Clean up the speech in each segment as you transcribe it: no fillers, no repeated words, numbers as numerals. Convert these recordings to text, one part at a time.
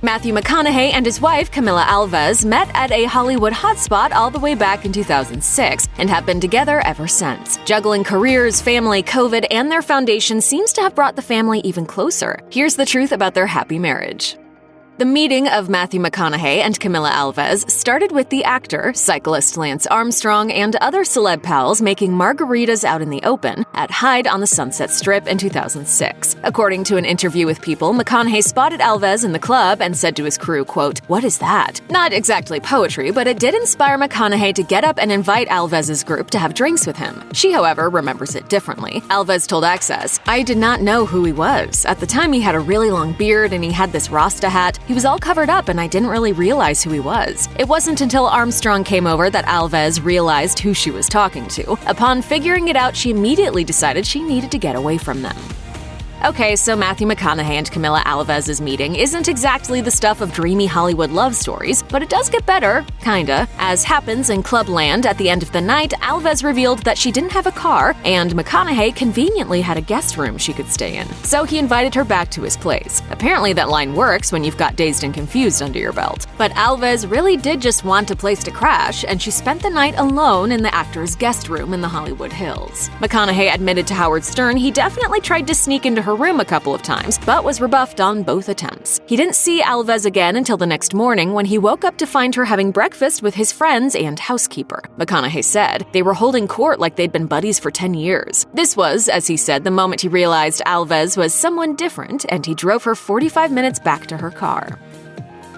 Matthew McConaughey and his wife, Camila Alves, met at a Hollywood hotspot all the way back in 2006 and have been together ever since. Juggling careers, family, COVID, and their foundation seems to have brought the family even closer. Here's the truth about their happy marriage. The meeting of Matthew McConaughey and Camila Alves started with the actor, cyclist Lance Armstrong, and other celeb pals making margaritas out in the open at Hyde on the Sunset Strip in 2006. According to an interview with People, McConaughey spotted Alves in the club and said to his crew, quote, "What is that?" Not exactly poetry, but it did inspire McConaughey to get up and invite Alves' group to have drinks with him. She, however, remembers it differently. Alves told Access, "I did not know who he was. At the time, he had a really long beard and he had this Rasta hat. He was all covered up and I didn't really realize who he was. It wasn't until Armstrong came over that Alves realized who she was talking to. Upon figuring it out, she immediately decided she needed to get away from them." Okay, so Matthew McConaughey and Camila Alves' meeting isn't exactly the stuff of dreamy Hollywood love stories, but it does get better, kinda. As happens in Clubland, at the end of the night, Alves revealed that she didn't have a car, and McConaughey conveniently had a guest room she could stay in. So he invited her back to his place. Apparently that line works when you've got Dazed and Confused under your belt. But Alves really did just want a place to crash, and she spent the night alone in the actor's guest room in the Hollywood Hills. McConaughey admitted to Howard Stern he definitely tried to sneak into her room a couple of times, but was rebuffed on both attempts. He didn't see Alves again until the next morning when he woke up to find her having breakfast with his friends and housekeeper. McConaughey said they were holding court like they'd been buddies for 10 years. This was, as he said, the moment he realized Alves was someone different, and he drove her 45 minutes back to her car.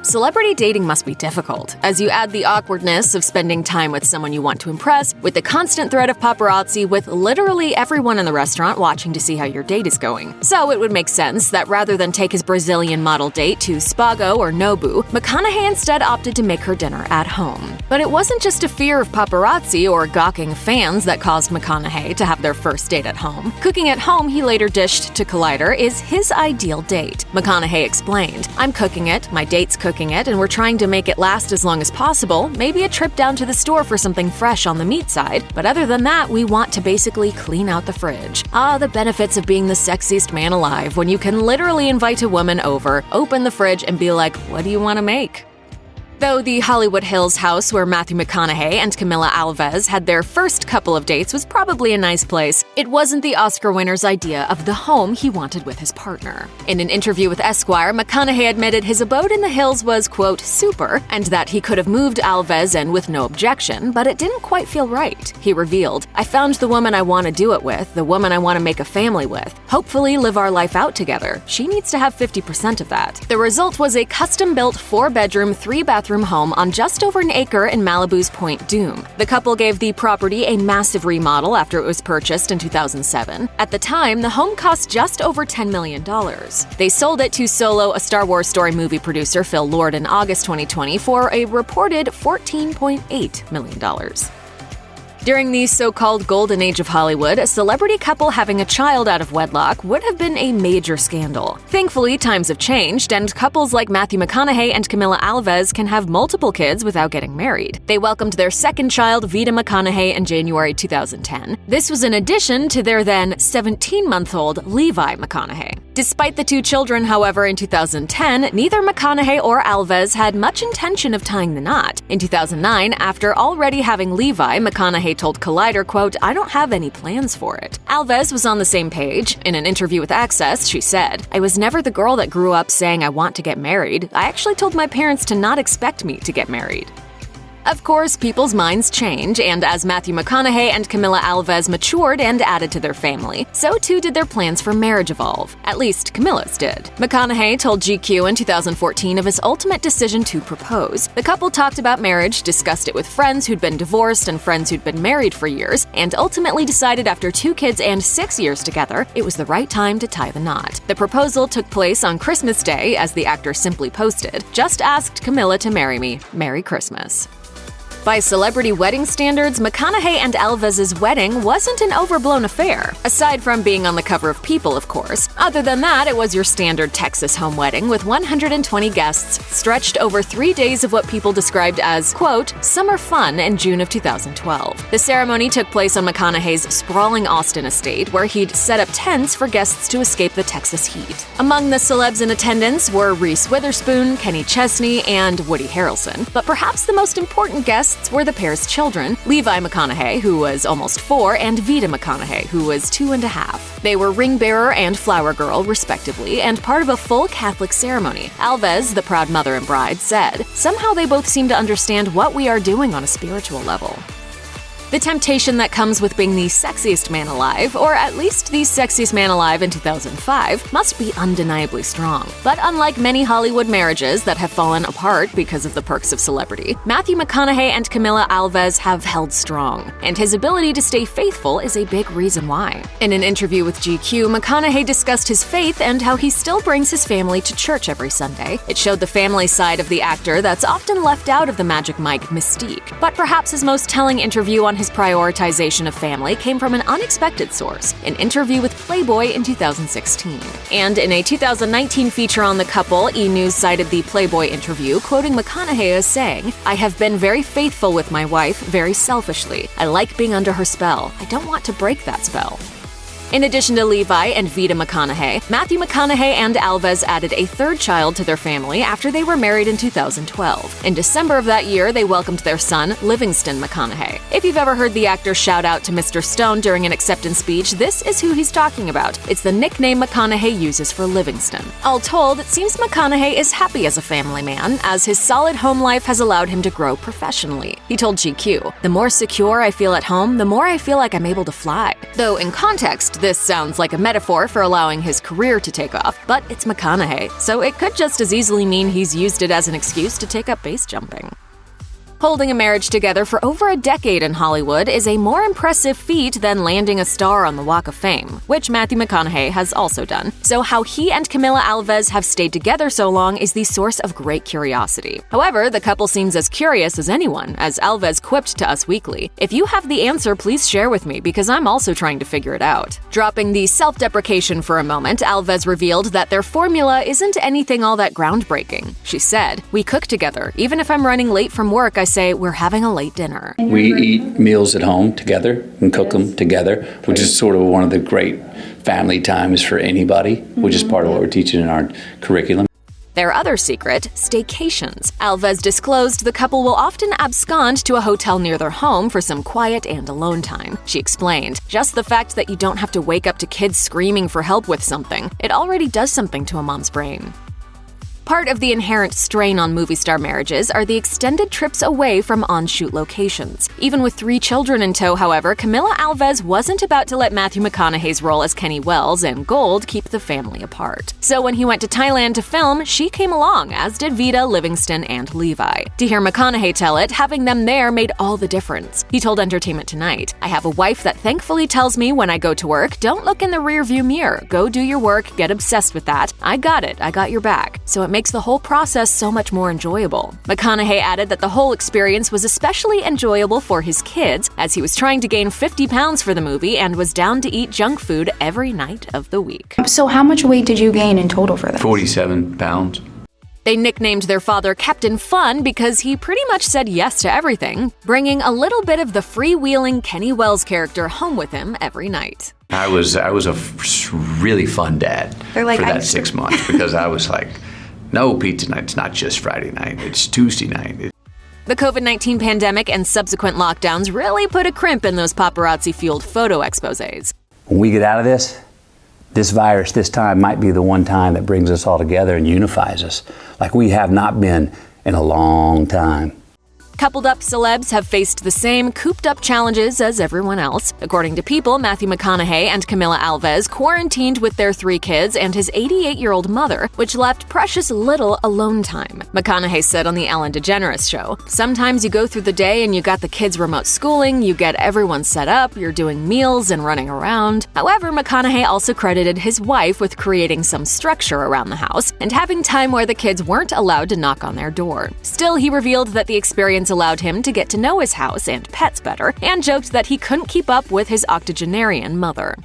Celebrity dating must be difficult, as you add the awkwardness of spending time with someone you want to impress, with the constant threat of paparazzi, with literally everyone in the restaurant watching to see how your date is going. So it would make sense that rather than take his Brazilian model date to Spago or Nobu, McConaughey instead opted to make her dinner at home. But it wasn't just a fear of paparazzi or gawking fans that caused McConaughey to have their first date at home. Cooking at home, he later dished to Collider, is his ideal date. McConaughey explained, "I'm cooking it, my date's cooking it, and we're trying to make it last as long as possible, maybe a trip down to the store for something fresh on the meat side, but other than that, we want to basically clean out the fridge." Ah, the benefits of being the sexiest man alive when you can literally invite a woman over, open the fridge, and be like, "What do you want to make?" Though the Hollywood Hills house where Matthew McConaughey and Camila Alves had their first couple of dates was probably a nice place, it wasn't the Oscar winner's idea of the home he wanted with his partner. In an interview with Esquire, McConaughey admitted his abode in the hills was, quote, "super," and that he could have moved Alves in with no objection, but it didn't quite feel right. He revealed, "I found the woman I want to do it with, the woman I want to make a family with, hopefully live our life out together. She needs to have 50% of that." The result was a custom-built 4-bedroom, 3-bathroom home on just over an acre in Malibu's Point Dume. The couple gave the property a massive remodel after it was purchased in 2007. At the time, the home cost just over $10 million. They sold it to Solo, a Star Wars story movie producer, Phil Lord, in August 2020 for a reported $14.8 million. During the so-called golden age of Hollywood, a celebrity couple having a child out of wedlock would have been a major scandal. Thankfully, times have changed, and couples like Matthew McConaughey and Camila Alves can have multiple kids without getting married. They welcomed their second child, Vita McConaughey, in January 2010. This was in addition to their then 17-month-old Levi McConaughey. Despite the two children, however, in 2010, neither McConaughey or Alves had much intention of tying the knot. In 2009, after already having Levi, McConaughey told Collider, quote, "I don't have any plans for it." Alves was on the same page. In an interview with Access, she said, "I was never the girl that grew up saying I want to get married. I actually told my parents to not expect me to get married." Of course, people's minds change, and as Matthew McConaughey and Camila Alves matured and added to their family, so too did their plans for marriage evolve. At least, Camila's did. McConaughey told GQ in 2014 of his ultimate decision to propose. The couple talked about marriage, discussed it with friends who'd been divorced and friends who'd been married for years, and ultimately decided after 2 kids and 6 years together, it was the right time to tie the knot. The proposal took place on Christmas Day, as the actor simply posted, "Just asked Camila to marry me. Merry Christmas." By celebrity wedding standards, McConaughey and Alves' wedding wasn't an overblown affair, aside from being on the cover of People, of course. Other than that, it was your standard Texas home wedding with 120 guests, stretched over 3 days of what People described as, quote, summer fun in June of 2012. The ceremony took place on McConaughey's sprawling Austin estate, where he'd set up tents for guests to escape the Texas heat. Among the celebs in attendance were Reese Witherspoon, Kenny Chesney, and Woody Harrelson. But perhaps the most important guests were the pair's children, Levi McConaughey, who was almost 4, and Vida McConaughey, who was 2.5. They were ring bearer and flower girl, respectively, and part of a full Catholic ceremony. Alves, the proud mother and bride, said, somehow they both seem to understand what we are doing on a spiritual level. The temptation that comes with being the sexiest man alive, or at least the sexiest man alive in 2005, must be undeniably strong. But unlike many Hollywood marriages that have fallen apart because of the perks of celebrity, Matthew McConaughey and Camila Alves have held strong, and his ability to stay faithful is a big reason why. In an interview with GQ, McConaughey discussed his faith and how he still brings his family to church every Sunday. It showed the family side of the actor that's often left out of the Magic Mike mystique. But perhaps his most telling interview on his prioritization of family came from an unexpected source, an interview with Playboy in 2016. And in a 2019 feature on the couple, E! News cited the Playboy interview, quoting McConaughey as saying, I have been very faithful with my wife, very selfishly. I like being under her spell. I don't want to break that spell. In addition to Levi and Vida McConaughey, Matthew McConaughey and Alves added a third child to their family after they were married in 2012. In December of that year, they welcomed their son, Livingston McConaughey. If you've ever heard the actor shout out to Mr. Stone during an acceptance speech, this is who he's talking about. It's the nickname McConaughey uses for Livingston. All told, it seems McConaughey is happy as a family man, as his solid home life has allowed him to grow professionally. He told GQ, the more secure I feel at home, the more I feel like I'm able to fly. Though in context, this sounds like a metaphor for allowing his career to take off, but it's McConaughey, so it could just as easily mean he's used it as an excuse to take up base jumping. Holding a marriage together for over a decade in Hollywood is a more impressive feat than landing a star on the Walk of Fame, which Matthew McConaughey has also done. So how he and Camila Alves have stayed together so long is the source of great curiosity. However, the couple seems as curious as anyone, as Alves quipped to Us Weekly, if you have the answer, please share with me because I'm also trying to figure it out. Dropping the self-deprecation for a moment, Alves revealed that their formula isn't anything all that groundbreaking. She said, we cook together. Even if I'm running late from work, I say we're having a late dinner. We eat meals at home together and cook them together, which is sort of one of the great family times for anybody, which is part of what we're teaching in our curriculum. Their other secret, staycations. Alves disclosed the couple will often abscond to a hotel near their home for some quiet and alone time. She explained, just the fact that you don't have to wake up to kids screaming for help with something, it already does something to a mom's brain. Part of the inherent strain on movie star marriages are the extended trips away from on-shoot locations. Even with 3 children in tow, however, Camila Alves wasn't about to let Matthew McConaughey's role as Kenny Wells and Gold keep the family apart. So when he went to Thailand to film, she came along, as did Vida, Livingston, and Levi. To hear McConaughey tell it, having them there made all the difference. He told Entertainment Tonight, I have a wife that thankfully tells me when I go to work, don't look in the rearview mirror, go do your work, get obsessed with that. I got it, I got your back. So it makes the whole process so much more enjoyable. McConaughey added that the whole experience was especially enjoyable for his kids, as he was trying to gain 50 pounds for the movie and was down to eat junk food every night of the week. So how much weight did you gain in total for this? 47 pounds. They nicknamed their father Captain Fun because he pretty much said yes to everything, bringing a little bit of the freewheeling Kenny Wells character home with him every night. I was a really fun dad for that 6 months because I was like, no, pizza night, it's not just Friday night, it's Tuesday night. The COVID-19 pandemic and subsequent lockdowns really put a crimp in those paparazzi-fueled photo exposés. When we get out of this virus this time might be the one time that brings us all together and unifies us like we have not been in a long time. Coupled up celebs have faced the same cooped-up challenges as everyone else. According to People, Matthew McConaughey and Camila Alves quarantined with their 3 kids and his 88-year-old mother, which left precious little alone time. McConaughey said on the Ellen DeGeneres Show, sometimes you go through the day and you got the kids remote schooling, you get everyone set up, you're doing meals and running around. However, McConaughey also credited his wife with creating some structure around the house and having time where the kids weren't allowed to knock on their door. Still, he revealed that the experience experience allowed him to get to know his house and pets better, and joked that he couldn't keep up with his octogenarian mother.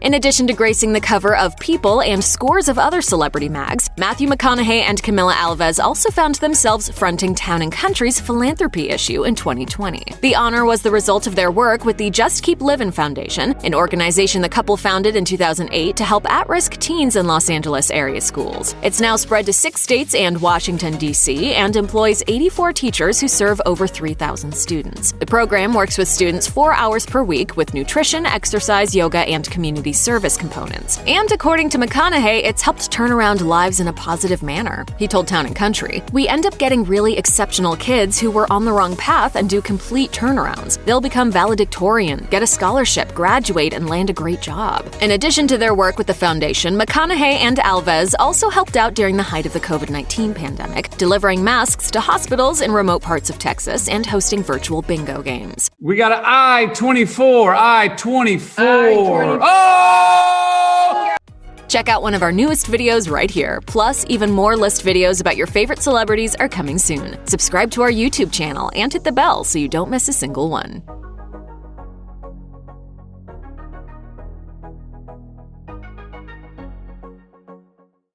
In addition to gracing the cover of People and scores of other celebrity mags, Matthew McConaughey and Camila Alves also found themselves fronting Town & Country's philanthropy issue in 2020. The honor was the result of their work with the Just Keep Livin' Foundation, an organization the couple founded in 2008 to help at-risk teens in Los Angeles area schools. It's now spread to 6 states and Washington, D.C., and employs 84 teachers who serve over 3,000 students. The program works with students 4 hours per week with nutrition, exercise, yoga, and community service components. And according to McConaughey, it's helped turn around lives in a positive manner. He told Town & Country, "We end up getting really exceptional kids who were on the wrong path and do complete turnarounds. They'll become valedictorian, get a scholarship, graduate, and land a great job." In addition to their work with the foundation, McConaughey and Alves also helped out during the height of the COVID-19 pandemic, delivering masks to hospitals in remote parts of Texas and hosting virtual bingo games. We got an I-24. Oh! Check out one of our newest videos right here. Plus, even more list videos about your favorite celebrities are coming soon. Subscribe to our YouTube channel and hit the bell so you don't miss a single one.